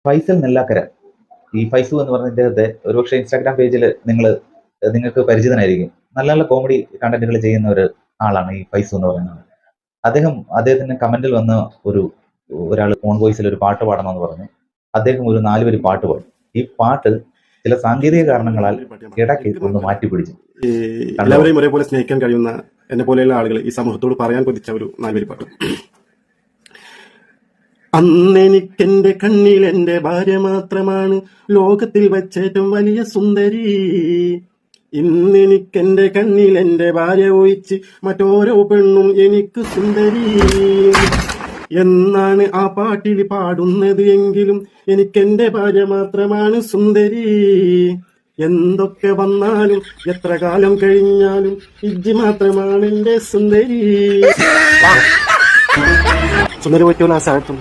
ഫൈസൽ നെല്ലാക്കര. ഈ ഫൈസു എന്ന് പറഞ്ഞ ഇദ്ദേഹത്തെ ഒരുപക്ഷെ ഇൻസ്റ്റാഗ്രാം പേജിൽ നിങ്ങൾക്ക് പരിചിതനായിരിക്കും. നല്ല നല്ല കോമഡി കണ്ടന്റുകൾ ചെയ്യുന്ന ഒരു ആളാണ് ഈ ഫൈസു എന്ന് പറയുന്നത്. അദ്ദേഹത്തിന് കമന്റിൽ വന്ന ഒരാൾ ഫോൺ വോയിസിൽ ഒരു പാട്ട് പാടണമെന്ന് പറഞ്ഞു. അദ്ദേഹം ഒരു 4 വരി പാട്ട് പാടി. ഈ പാട്ട് ചില സാങ്കേതിക കാരണങ്ങളാൽ ഇടയ്ക്ക് ഒന്ന് മാറ്റിപ്പിടിച്ചു. എല്ലാവരെയും ഒരേപോലെ സ്നേഹിക്കാൻ കഴിയുന്ന എന്നെ പോലെയുള്ള ആളുകൾ ഈ സമൂഹത്തോട് പറയാൻ കൊതിച്ച ഒരു 4 വരി പാട്ട്. അന്നെനിക്കെന്റെ കണ്ണിൽ എന്റെ ഭാര്യ മാത്രമാണ് ലോകത്തിൽ വച്ചേറ്റവും വലിയ സുന്ദരി. ഇന്നെനിക്കെന്റെ കണ്ണിൽ എന്റെ ഭാര്യ ഒഴിച്ച് മറ്റോരോ പെണ്ണും എനിക്ക് സുന്ദരി എന്നാണ് ആ പാട്ടിൽ പാടുന്നത്. എങ്കിലും എനിക്കെന്റെ ഭാര്യ മാത്രമാണ് സുന്ദരി. എന്തൊക്കെ വന്നാലും എത്ര കാലം കഴിഞ്ഞാലും ഇജ്ജ് മാത്രമാണ് എന്റെ സുന്ദരി. സുന്ദരി പറ്റുമല്ലോ ആ സാഹചര്യം.